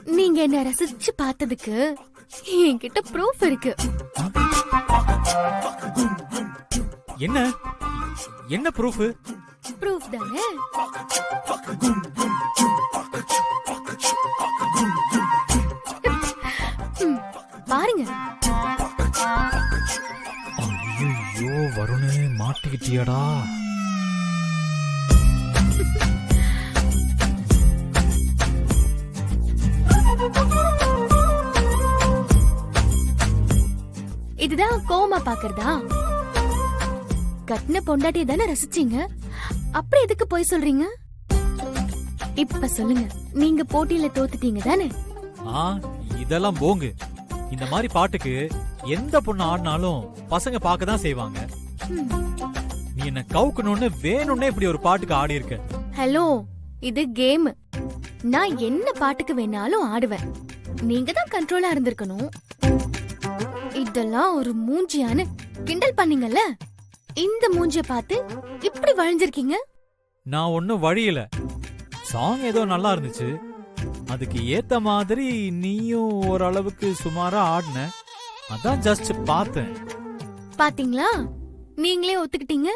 நீங்க என்ன ரசிச்சு பார்த்ததுக்கு என்கிட்ட ப்ரூஃப் இருக்கு. என்ன என்ன ப்ரூஃப்? ப்ரூஃப் தானே. பாருங்க. ஐயோ வருணே, மாட்டிக்கிட்டியாடா. இதுதான் கோமா பாக்குறதா? கட்டின பொண்டாட்டிய தானே ரசிச்சீங்க, அப்புறம் எதுக்கு போய் சொல்றீங்க? இப்ப சொல்லுங்க, நீங்க போட்டியில தோத்துட்டீங்க தானே? இதெல்லாம் போங்கு. இந்த மாதிரி பாட்டுக்கு எந்த பொண்ணு ஆடினாலும் பசங்க பார்க்க தான் செய்வாங்க. நீ என்ன கவுக்கணும்னு வேணும்னே இப்படி ஒரு பாட்டுக்கு ஆடி இருக்க. ஹலோ, இது கேம். நான் என்ன பாட்டுக்கு வேணாலும் ஆடுவேன். நீங்க தான் கண்ட்ரோலா இருந்திருக்கணும். இதெல்லாம் ஒரு மூஞ்சியான்னு கிண்டல் பண்ணீங்கல்ல, இந்த மூஞ்சிய பார்த்து இப்படி வழிஞ்சிருக்கீங்க. நான் ஒன்னும் வழியில. சாங் ஏதோ நல்லா இருந்துச்சு, அதுக்கு ஏத்த மாதிரி நீயும் ஓரளவுக்கு சுமாரா ஆடின. அதான் ஜஸ்ட் பார்த்தேன். பாத்தீங்களா, நீங்களே ஒத்துக்கிட்டீங்க.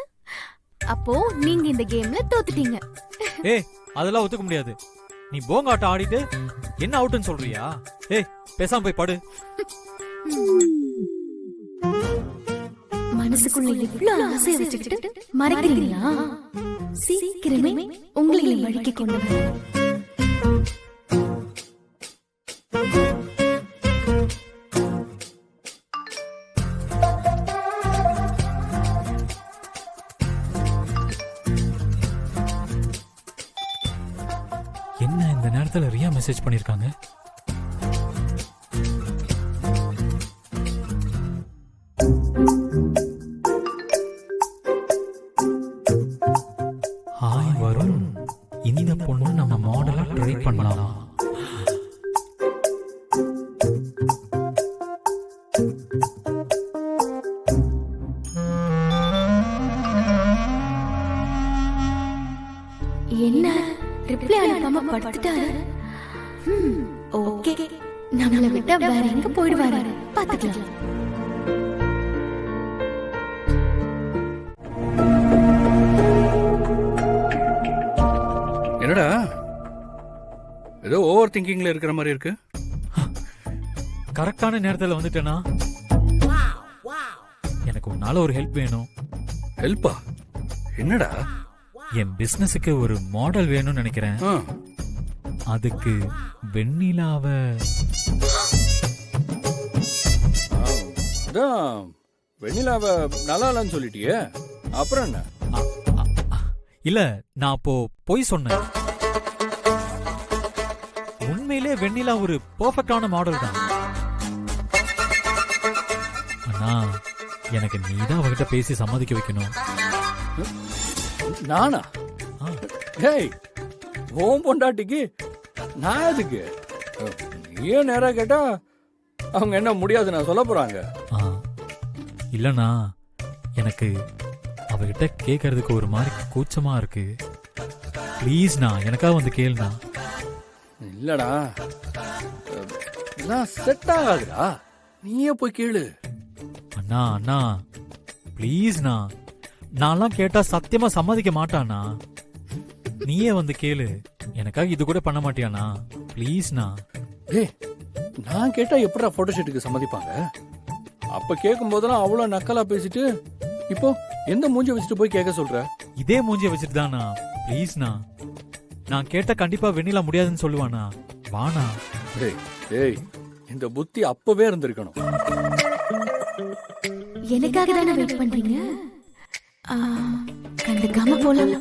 அப்போ நீங்க இந்த கேம்ல தோத்துட்டீங்க. அதெல்லாம் ஒத்துக்க முடியாது. நீ போங்காட்டம் ஆடிட்டு என்ன அவுட்னு சொல்றியா? பேசாம போய் படு. மனசுக்குள்ள இவ்வளவு ஆசையை வச்சுக்கிட்டு மறைக்கிறீங்களா? சீக்கிரமே உங்களை வழிக்கு கொண்டு வர. என்ன இந்த நேரத்துல ரியா மெசேஜ் பண்ணிருக்காங்க? ஹாய் வருண், இந்த பொண்ணு நம்ம மாடலா ட்ரை பண்ணலாம். என்ன ரிப்ளை அனுப்பாம படுத்துட்டாரு? ஓகே, நம்மள விட்டா வேற எங்க போயிடுவாரு பாத்துக்கலாம். என்னடா ஏதோ ஓவர் திங்கிங்ல இருக்கிற மாதிரி இருக்கு? கரெக்டான நேரத்துல வந்துட்டேனா? எனக்கு உன்னால ஒரு ஹெல்ப் வேணும். ஹெல்ப்பா? என்னடா? என் பிசினஸுக்கு ஒரு மாடல் வேணும்னு நினைக்கிறேன். அதுக்கு வெண்ணிலாவ வெண்ணிலாவ நல்லா இல்லன்னு சொல்லிட்டியே, அப்புறம் என்ன? இல்ல, நான் அப்போ பொய் சொன்னேன். உண்மையிலே வெண்ணிலா ஒரு பெர்ஃபெக்ட்டான மாடல் தான். ஆனா எனக்கு நீதான் அவகிட்ட பேசி சம்மதிக்க வைக்கணும். நானா? ஹேய், ஓம் பொண்டாட்டிக்கு நான் எதுக்கு? நீயே நேரா கேட்டா அவங்க என்ன முடியாது நான் சொல்ல போறாங்க. இல்லனா எனக்கு அவகிட்ட கேட்கறதுக்கு ஒரு மாதிரி கூச்சமா இருக்கு. ப்ளீஸ்ண்ணா, எனக்காக வந்து கேளுண்ணா. இல்லடா, நான் செட் ஆகாதுடா, நீயே போய் கேளு. அண்ணா அண்ணா ப்ளீஸ்ண்ணா, நான்லாம் கேட்டா சத்தியமா சம்மதிக்க மாட்டானா. நீயே வந்து கேளு. எனக்காக இது கூட பண்ண மாட்டியாண்ணா? ப்ளீஸ்ண்ணா. நான் கேட்டா எப்படா போட்டோ ஷூட்டுக்கு சம்மதிப்பாங்க? அப்ப கேட்கும் போதெல்லாம் அவ்வளவு நக்கலா பேசிட்டு இப்போ எந்த மூஞ்சி வச்சுட்டு போய் கேட்க சொல்ற? இதே மூஞ்சி வச்சுட்டு தானா? ப்ளீஸ்ண்ணா, நான் கேட்டா கண்டிப்பா வெண்ணிலா முடியாதுன்னு சொல்லுவானா? வானா. ஏய், இந்த புத்தி அப்பவே இருந்திருக்கணும். எனக்காக தானே வெயிட் பண்றீங்க? கண்டுக்காம போலாம்.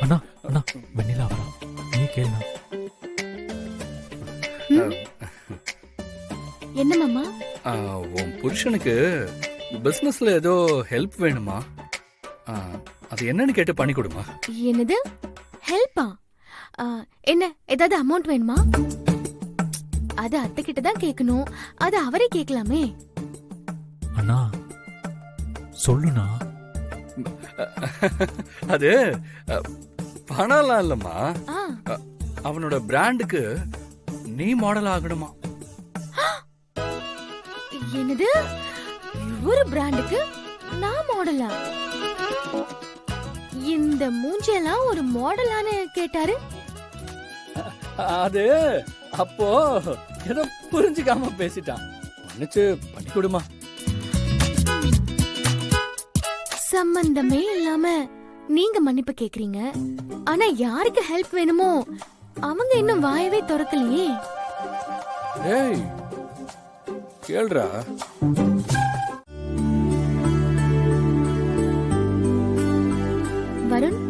அண்ணா அண்ணா, வெண்ணிலா வரா, நீ கேளுண்ணா. என்ன மாமா? உன் புருஷனுக்கு பிசினஸ்ல ஏதோ ஹெல்ப் வேணுமா? அது என்னன்னு கேட்டு பண்ணி கொடுமா. என்னது ஹெல்ப்பா? என்ன ஏதாவது அமௌண்ட் வேணுமா? அது அத்தை கிட்ட தான் கேட்கணும். அது அவரே கேட்கலாமே. அண்ணா சொல்லுண்ணா. அது பணம்லாம் இல்லம்மா, அவனோட பிராண்டுக்கு நீ மாடல் ஆகணுமா? என்னது? ஒரு பிராண்டுக்கு நான் மாடலா? இந்த மூஞ்செல்லாம் ஒரு மாடலான்னு கேட்டாரு. அது அப்போ ஏதோ புரிஞ்சுக்காம பேசிட்டான். மன்னிச்சு பண்ணி கொடுமா. சம்பந்தமே இல்லாம நீங்க மன்னிப்பு கேக்குறீங்க. ஆனா யாருக்கு ஹெல்ப் வேணுமோ அவங்க இன்னும் வாயவே திறக்கலையே. ஏய் கேள்றா. வருண்,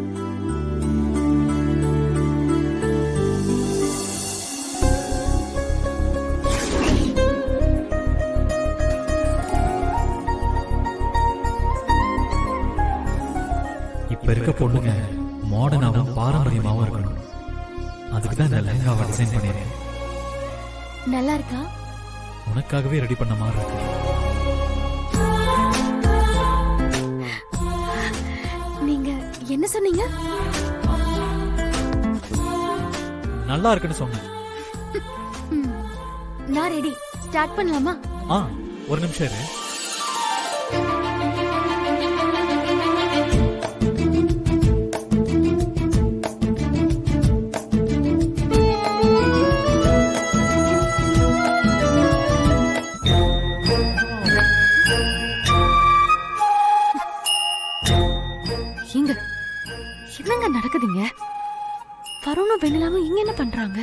இப்ப இருக்க பொண்ணுங்க மாடர்னாவும் பாரம்பரியமாவும் இருக்கணும். அதுக்கு தான் இந்த லெஹங்காவை டிசைன் பண்ணிருக்கேன். நல்லா இருக்கா? உனக்காகவே ரெடி பண்ண மாதிரி இருக்கு. நீங்க என்ன சொன்னீங்க? நல்லா இருக்குன்னு சொன்னேன். ம், நான் ரெடி. ஸ்டார்ட் பண்ணலாமா? ஒரு நிமிஷம் இரு. என்னங்க நடக்குதுங்க? வருணும் வெண்ணிலாவும் இங்க என்ன பண்றாங்க?